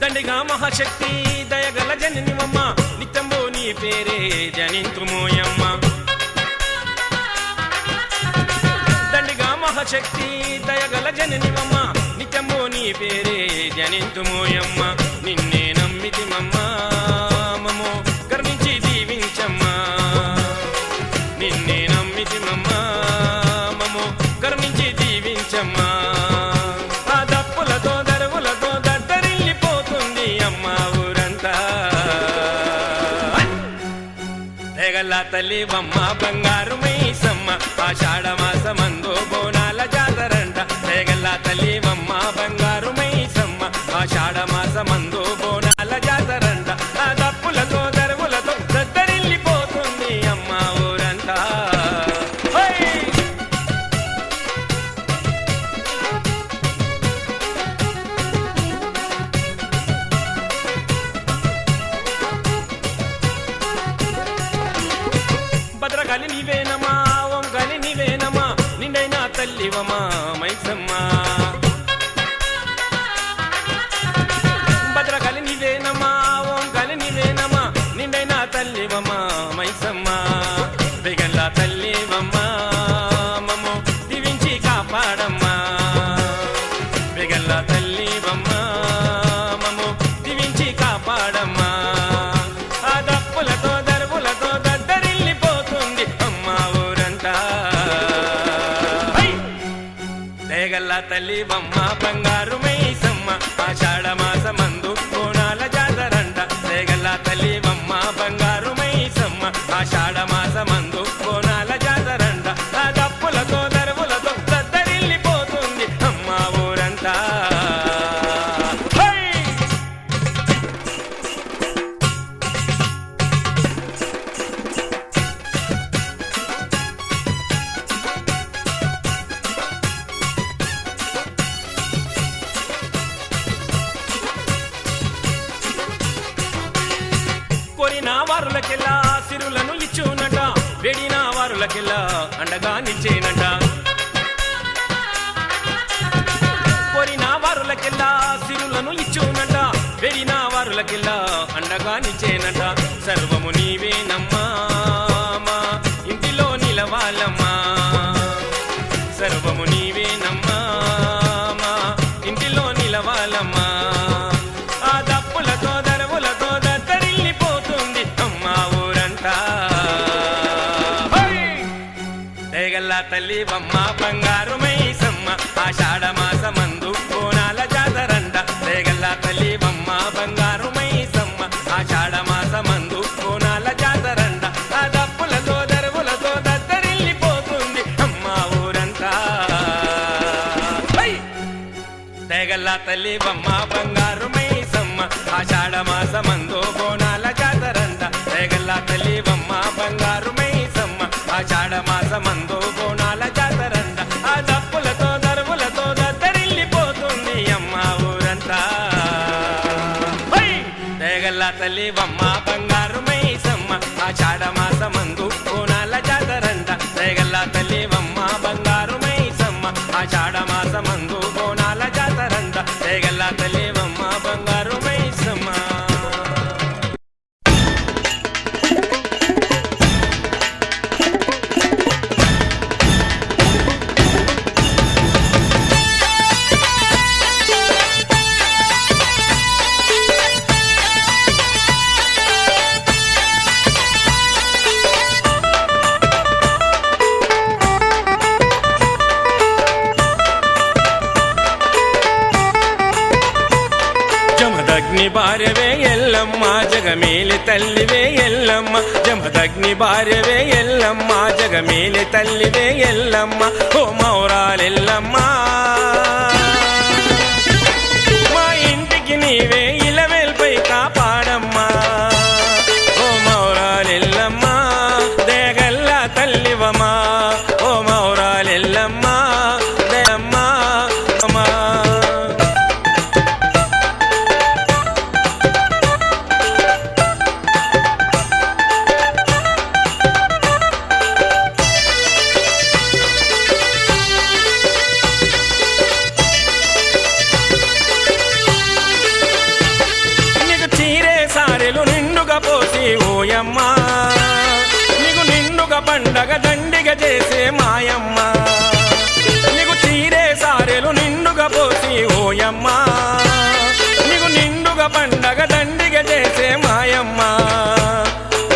Speaker 5: దండిగా మహాశక్తి దయగల జననివమ్మ నిత్యంబో నీ పేరే జనింతుమోయమ్మ దండిగా మహాశక్తి దయగల జననివమ్మ నిత్యంబో నీ పేరే జనింతుమోయమ్మ నిన్నే నమ్మితిమమ్మ మమో కరుణించి దీవించమ్మా నిన్నే నమ్మితిమమ్మ మమో కరుణించి దీవించమ్మా ఆ దప్పులతో దరువులతో దద్దరిల్లిపోతుంది అమ్మ ఊరంతా తేగల తల్లివమ్మ బంగారు మైసమ్మ ఆషాఢ మాసమందు బోనాల జాతరంట తేగల తల్లివమ్మ బంగారు మైసమ్మ ఆషాఢ మాసమందు బోనాల జాతరంట ఆ దప్పులతో దరువులతో దద్దరిల్లిపోతుంది అమ్మ ఊరంతా భద్రకాళి నీవేనమా ఓం కాళి నీవేనమా నిండైన తల్లివమా మైసమ్మ భద్రకాళి నీవేనమా ఓం కాళి నీవేనమా నిండైన తల్లివమా మైసమ్మ బెగల్ల తల్లివమ్మ మమ్ము దీవించి కాపాడమ్మా బెగల్ల తల్లివమ్మ మమ్ము దీవించి కాపాడమ్మా ఆ దప్పులతో దరువులతో దద్దరిల్లిపోతుంది అమ్మ ఊరంతా తేగల్ల తల్లివమ్మ బంగారు మైసమ్మ ఆషాఢ మాసమందు బోనాల జాతరంట తేగల్ల తల్లివమ్మ బంగారు మైసమ్మ ఆషాఢ మాసమందు బోనాల జాతరంట ఆ దప్పులతో దరువులతో దద్దరిల్లిపోతుంది అమ్మ ఊరంతా కోరిన వారులకెల్లా సిరులను ఇచ్చునట వేడిన వారులకెల్లా అండగా నిచ్చేనట కోరిన వారులకెల్లా సిరులను ఇచ్చునట వేడిన వారులకెల్లా అండగా నిచ్చేనట సర్వము నీవేనమ్మా మా ఇంటిలో నిలవాలమ్మా సర్వము నీవేనమ్మా మా ఇంటిలో నిలవాలమ్మా ఆ దప్పులతో దరువులతో దద్దరిల్లిపోతుంది అమ్మ ఊరంతా తేగల్ల తల్లివమ్మ బంగారు మైసమ్మ దేగల్ల తల్లి బొమ్మ బంగారు మైసమ్మ ఆషాఢ మాసమందు బోనాల జాతరంట దేగల్ల తల్లి బొమ్మ బంగారు మైసమ్మ ఆషాఢ మాసమందు బోనాల జాతరంట ఆ దప్పులతో దరువులతో దద్దరిల్లిపోతుంది అమ్మ ఊరంతా దేగల్ల తల్లి బొమ్మ బంగారు మైసమ్మ ఆషాఢ మాసమందు బోనాల జాతరంట దేగల్ల తల్లి బొమ్మ బంగారు మైసమ్మ ఆషాఢ మాసమందు బోనాల జాతరంట దేగల్ల తల్లి బొమ్మ బంగారు మైసమ్మ జమదగ్ని భార్యవే ఎల్లమ్మ జగమేలి తల్లివే ఎల్లమ్మ జమదగ్ని భార్యవే ఎల్లమ్మ జగమేలి తల్లివే ఎల్లమ్మ ఓ మౌరాలెల్లమ్మ మా ఇంటికి నీవే ఇలవేల్పై కాపాడమ్మా ఓ మౌరాలెల్లమ్మ దేగల్ల తల్లివమా ఓ మౌరాలెల్లమ్మ దేమ్మ అమ్మా పోసి ఓయమ్మ నీకు నిండుగా పండగ దండిగా చేసే మాయమ్మ నీకు చీరే సారెలు నిండుగా పోసి ఓయమ్మ నీకు నిండుగా పండగ దండిగా చేసే మాయమ్మ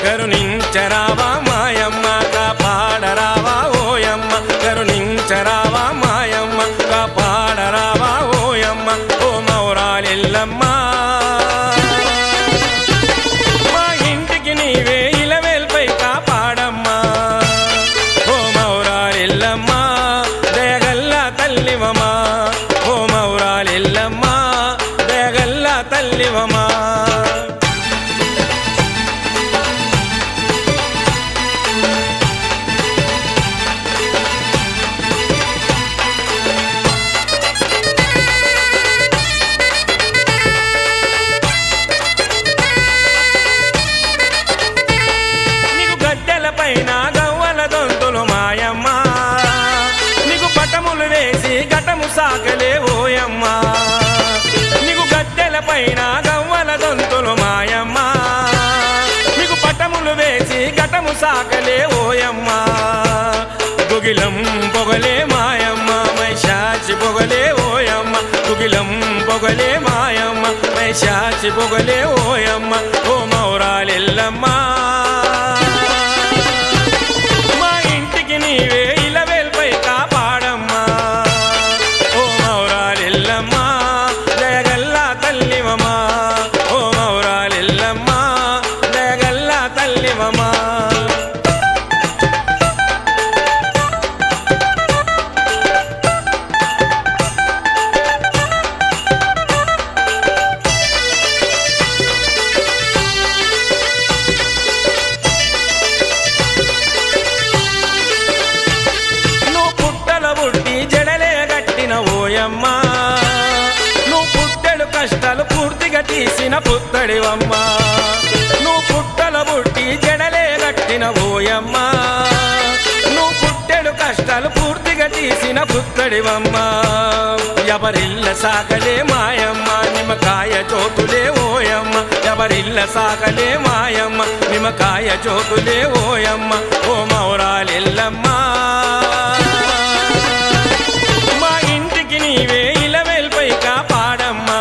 Speaker 5: కరుణించరావా మాయమ్మ కాపాడరావా ఓయమ్మ కరుణించరావా మాయమ్మ కాపాడరావా ఓయమ్మ ఓ మౌరాలెల్లమ్మ నీవే ఇలవేల్పై కాపాడమ్మా ఓ మౌరాలెల్లమ్మ దయగల్ల తల్లివమా ఓ మౌరాలెల్లమ్మ దయగల్ల తల్లివమా పైన గవ్వల దొంతులు మాయమ్మ నీకు పటములు వేసి ఘటము సాకలే ఓయమ్మ నీకు గద్దెల పైన గవ్వల దొంతులు మాయమ్మ నీకు పటములు వేసి ఘటము సాకలే ఓయమ్మ గుగిలం పొగలే మాయమ్మ మైషాచి పొగలే ఓయమ్మ గుగిలం పొగలే మాయమ్మ మైషాచి పొగలే ఓయమ్మ ఓ మౌరాలెల్లమ్మ నీవే ఇలవేల్పై కాపాడమ్మా ఓ మౌరాలెల్లమ్మ దయగల్ల తల్లివమా ఓ మౌరాలెల్లమ్మ దయగల్ల తల్లివమా ఓయమ్మ నువ్వు పుట్టెడు కష్టాలు పూర్తిగా తీసిన పుత్తడివమ్మ నువ్వు పుట్టల పుట్టి జడలే కట్టిన ఓయమ్మ నువ్వు పుట్టెడు కష్టాలు పూర్తిగా తీసిన పుత్తడివమ్మ ఎవరిల్ల సాకలే మాయమ్మ నిమ్మకాయ చోతులే ఓయమ్మ ఎవరిల్ల సాకలే మాయమ్మ నిమ్మకాయ చోతులే ఓయమ్మ ఓ మౌరాలెల్లమ్మ నీవే ఇలవేల్పై కాపాడమ్మా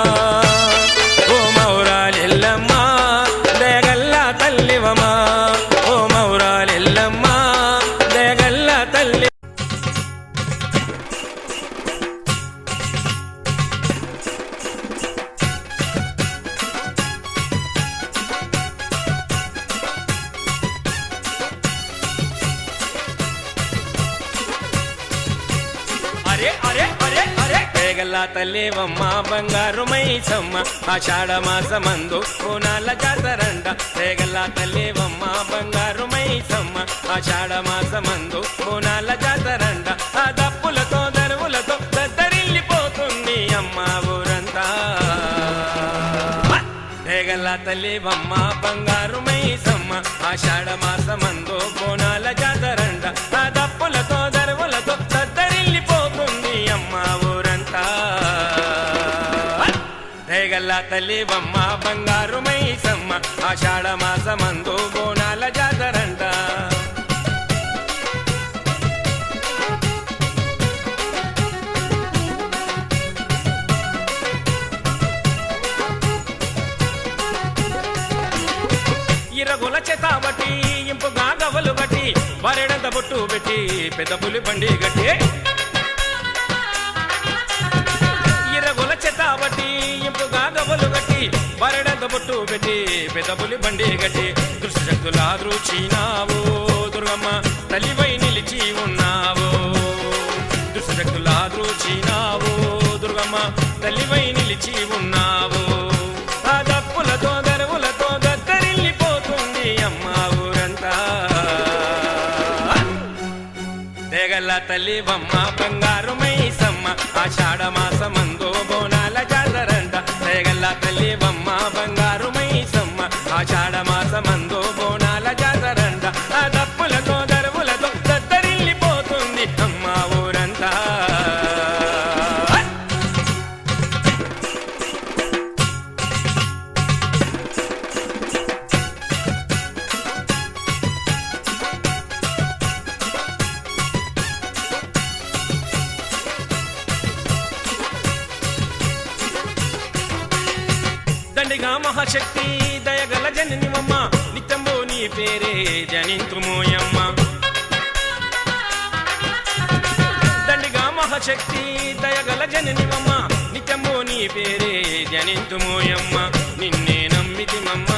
Speaker 5: ఓ మౌరాలెల్లమ్మ దయగల్ల తల్లివమా ఓ మౌరాలెల్లమ్మ దయగల్ల తల్లి రేగల్ల తల్లివమ్మ బంగారు మైసమ్మ ఆషాఢ మాసమందు బోనాల జాతరంట రేగల్ల తల్లివమ్మ బంగారు మైసమ్మ ఆషాఢ మాసమందు బోనాల జాతరంట ఆ దప్పులతో దరువులతో దద్దరిల్లిపోతుంది అమ్మ ఊరంతా రేగల్ల తల్లివమ్మ బంగారు మైసమ్మ ఆషాఢ మాసమందు బోనాల జాతరంట ఆ దప్పులతో దరువులతో దద్దరిల్లిపోతుంది అమ్మ ఊరంతా రేగల్ల తల్లివమ్మ బంగారు మైసమ్మ ఆషాఢ మాసమందు బోనాల జాతరంట ఇరగుల చేతాబట్టి ఇంపుగా గవలు బట్టి వరెడంత బొట్టు పెట్టి పెద్ద పులి బండి గట్టి ఇరగుల చేతాబట్టి ఇంపుగా గవలు గట్టి వరెడంత బొట్టు పెట్టి పెద్ద పులి బండి గట్టి దుష్టశక్తుల దృచినావు దుర్గమ్మ తల్లివై నిలిచి ఉన్నావు దుష్టశక్తుల దృచినావు దుర్గమ్మ తల్లివై నిలిచి ఉన్నావు ఆ దప్పులతో దరువులతో దద్దరిల్లిపోతుంది అమ్మ ఊరంతా రేగల్ల తల్లివమ్మ బంగారు మైసమ్మ ఆషాఢ మాసమందు బోనాల జాతరంట రేగల్ల తల్లివమ్మ బంగారు మైసమ్మ ఆషాఢ మాసమందు బోనాల జాతరంట ఆ దప్పులతో దరువులతో దద్దరిల్లిపోతుంది అమ్మ ఊరంతా దండిగా మహాశక్తి దయగల జననివమ్మ నిత్యంబో నీ పేరే జనింతుమోయమ్మ దండిగా మహాశక్తి దయగల జననివమ్మ నిత్యంబో నీ పేరే జనింతుమోయమ్మ నిన్నే నమ్మితిమమ్మ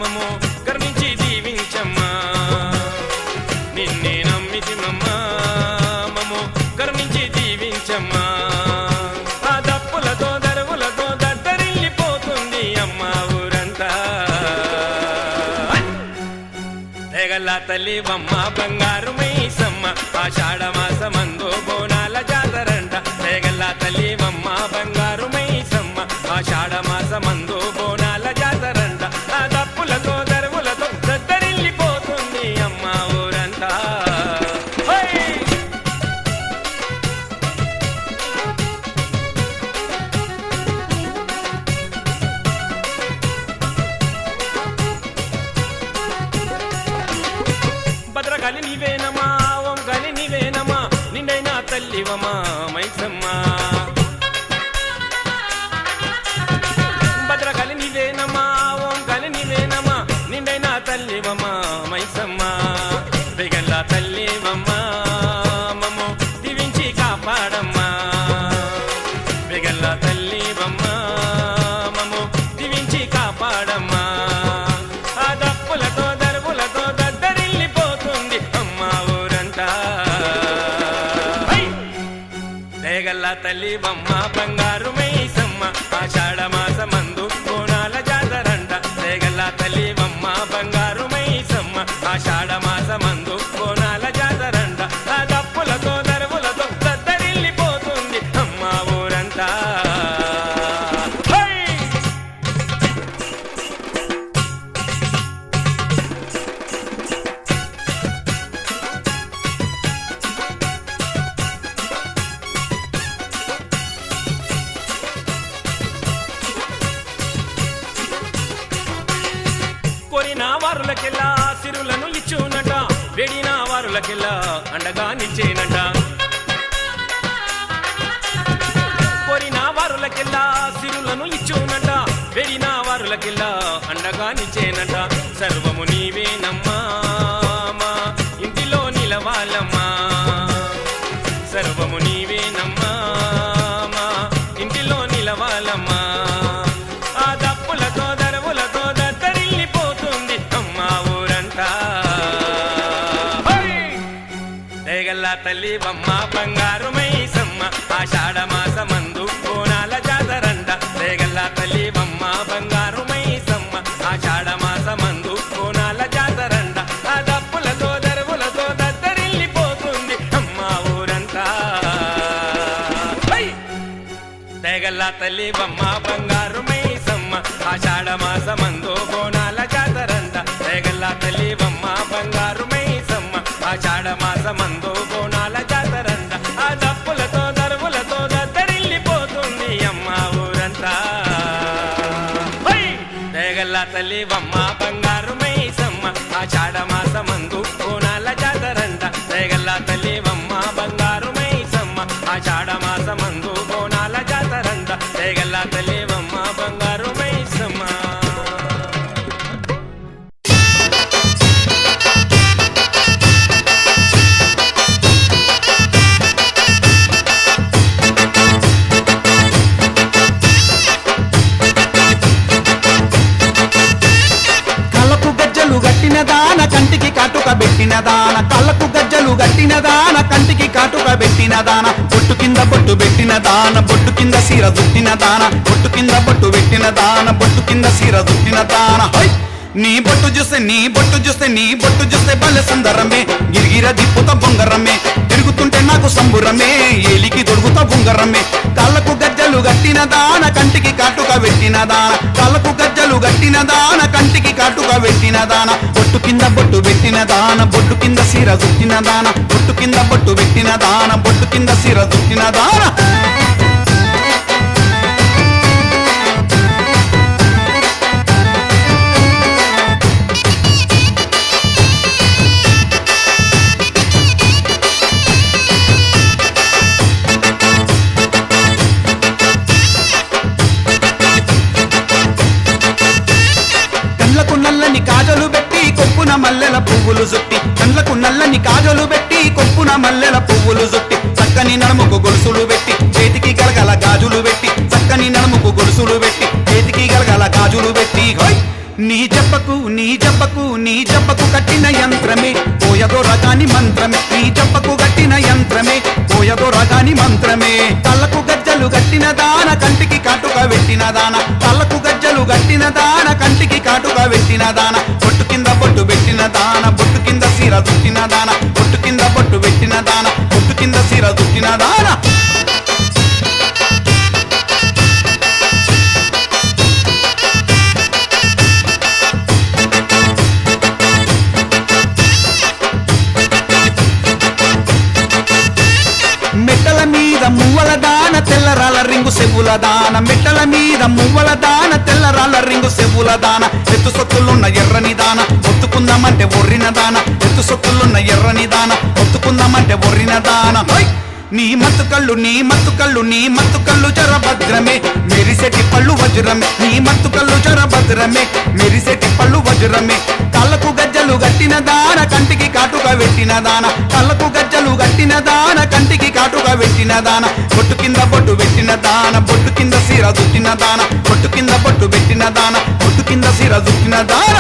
Speaker 5: మమో కరుణించి దీవించమ్మా నిన్నే నమ్మితిమమ్మ మమో కరుణించి దీవించమ్మా ఆ దప్పులతో దరువులతో దద్దరిల్లిపోతుంది అమ్మ ఊరంతా రేగల్ల తల్లివమ్మ బంగారు మైసమ్మ ఆషాఢ మాసమందు బోనాల జాతరంట రేగల్ల తల్లివమ్మ బంగారు మైసమ్మ ఆషాఢ మాసమందు బోనాల జాతరంట ఆ దప్పులతో దరువులతో దద్దరిల్లిపోతుంది అమ్మ ఊరంతా హై! భద్రకాళి నీవేనమా ఓం కాళి నీవేనమా నిండైన తల్లివమా మైసమ్మ భద్రకాళి నీవేనమా ఓం కాళి నీవేనమా నిండైన తల్లివమా మైసమ్మ రేగల్ల తల్లివమ్మ మమ్ము దీవించి కాపాడమ్మా రేగల్ల తల్లివమ్మ మమ్ము దీవించి కాపాడమ్మా ఆ దప్పులతో దరువులతో దద్దరిల్లిపోతుంది అమ్మ ఊరంతా హై! రేగల్ల తల్లివమ్మ బంగారు మైసమ్మ ఆషాఢ మాసమందు బోనాల జాతరంట రేగల్ల తల్లివమ్మ బంగారు మైసమ్మ ఆషాఢ మాసమందు బోనాల జాతరంట ఆ దప్పులతో దరువులతో దద్దరిల్లిపోతుంది అమ్మ ఊరంతా హై! కోరిన వారులకెల్లా సిరులను ఇచ్చునట వేడిన వారులకెల్లా అండగా నిచ్చేనట కోరిన వారులకెల్లా సిరులను ఇచ్చునట వేడిన వారులకెల్లా అండగా నిచ్చేనట సర్వము నీవేనమ్మా మా ఇంటిలో నిలవాలమ్మా సర్వము నీవేనమ్మా మా ఇంటిలో నిలవాలమ్మా ఆ దప్పులతో దరువులతో దద్దరిల్లిపోతుంది అమ్మ ఊరంతా రేగల్ల తల్లివమ్మ బంగారు మైసమ్మ ఆషాఢ మాసమందు దయగల్ల తల్లివమ్మ బంగారు మైసమ్మ ఆషాఢ మాసమందు బోనాల జాతరంట దయగల్ల తల్లివమ్మ బంగారు మైసమ్మ ఆషాఢ మాసమందు బోనాల జాతరంట ఆ దప్పులతో దరువులతో దద్దరిల్లిపోతుంది అమ్మ ఊరంతా దయగల్ల తల్లివమ్మ బంగారు మైసమ్మ ఆషాఢ మాసమందు బోనాల జాతరంట దయగల్ల తల్లివమ్మ బంగారు మైసమ్మ ఆషాఢ మాసమందు బోనాల జాతరంట దయగల్ల తల్లివమ్మ బంగారు మైసమ్మ
Speaker 2: కళ్ళకు గజ్జలు గట్టిన దాన కంటికి కాటుక పెట్టిన దాన కళ్ళకు గజ్జలు గట్టిన దాన కంటికి కాటుక పెట్టిన దాన బొట్టు కింద బొట్టు పెట్టిన దాన బొట్టు కింద సీర దుట్టిన దాన బొట్టు కింద బొట్టు పెట్టిన దాన బొట్టు కింద సీర దుట్టిన దాన హై నీ బొట్టు చూస్తే నీ బొట్టు చూస్తే నీ బొట్టు చూస్తే భలే సుందరమే గిరిగిర దిప్పుత బొంగరమే తిరుగుతుంటే నాకు సంబురమే ఏలికి దొరుకుతా బొంగరమే కాళ్ళకు గజ్జలు గట్టిన దాన కంటికి కాటుక పెట్టిన దాన కాళ్ళకు గజ్జలు గట్టిన దాన కంటికి కాటుక పెట్టిన దాన బొట్టు కింద బొట్టు పెట్టిన దాన బొట్టు కింద సీర దుట్టిన దాన బొట్టు కింద బొట్టు పెట్టిన దాన బొట్టు కింద సీర దుట్టిన దాన కండ్లకు నల్లని కాజలు పెట్టి కొప్పున మల్లెల పువ్వులు జుట్టి కండ్లకు నల్లని కాజలు పెట్టి కొప్పున మల్లెల పువ్వులు జుట్టి చక్కని నడుముకు గొలుసులు పెట్టి చేతికి గలగల గాజులు పెట్టి చక్కని నడుముకు గొలుసులు పెట్టి చేతికి గలగల గాజులు పెట్టి హోయ్ నీ జబ్బకు నీ జబ్బకు నీ జబ్బకు కట్టిన యంత్రమే పోయదో రగాని మంత్రమే నీ జబ్బకు కట్టిన యంత్రమే పోయదో రగాని మంత్రమే కళ్ళకు గజ్జలు గట్టిన దాన కంటికి కాటుక పెట్టిన దాన కళ్ళకు గజ్జలు గట్టిన దాన కంటికి కాటుక పెట్టిన దాన బొట్టు కింద బొట్టు పెట్టిన దాన బొట్టు కింద సీర దుట్టిన దాన బొట్టు కింద బొట్టు పెట్టిన దాన బొట్టు కింద సీర దుట్టిన దాన మెట్టల మీద మువ్వల దాన తెల్లరాల రింగు సెవ్వుల దాన మెట్టల మీద మువ్వల దాన తెల్లరాల రింగు సెవ్వుల దాన ఎత్తు సొత్తులున్న ఎర్రని దాన ఒత్తుకుందామంటే ఒర్రిన దాన ఎత్తు సొత్తులున్న ఎర్రని దాన ఒత్తుకుందామంటే ఒర్రిన దాన హై నీ మత్తు కళ్ళు నీ మత్తు కళ్ళు నీ మత్తు కళ్ళు జరభద్రమే మెరిసెటి పళ్ళు వజ్రమే నీ మత్తు కళ్ళు జరభద్రమే మెరిసెటి పళ్ళు వజ్రమే కళ్ళకు గజ్జలు గట్టిన దాన కంటికి కాటుక పెట్టిన దాన కళ్ళకు గజ్జలు గట్టిన దాన కంటికి కాటుక పెట్టిన దాన బొట్టు కింద బొట్టు పెట్టిన దాన బొట్టు కింద సీర దుట్టిన దాన బొట్టు కింద బొట్టు పెట్టిన దాన బొట్టు కింద సీర దుట్టిన దాన